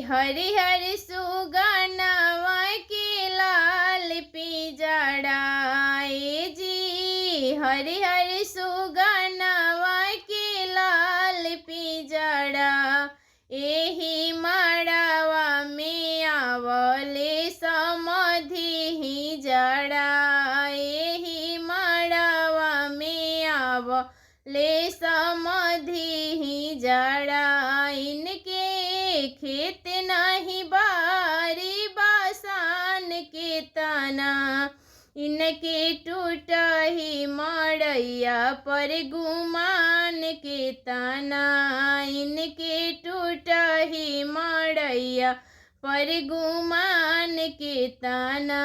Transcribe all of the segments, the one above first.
हरिहर सुगनवा के लाल पिजड़ा ए जी हरिहर सुगनवा के लाल पिजड़ा एही मड़वा में आवले समधि जड़ा एही मड़वा में आवले समधि जड़ा इनके खेत नहीं बारी बासान के तना इनके टूट ही मड़ैया पर गुमान के तना इनके टूट ही मड़ैया पर गुमान के तना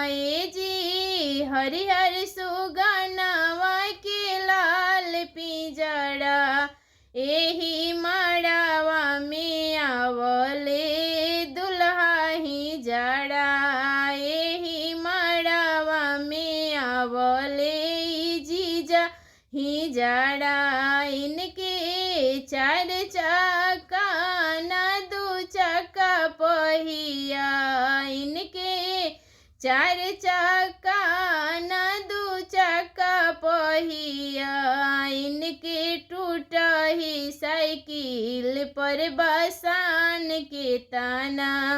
ए जी हरिहर सुगनवा के लाल पिजड़ा एही मड़वा में आवले दुल्हा ही जड़ा एही मड़वा में आवले जीजा ही जड़ा इनके चार चक्का न दू चक्का पहिया इनके चार चक्का न दू चक्का पहिया इनके टूट ही साइकिल पर बसान के तना।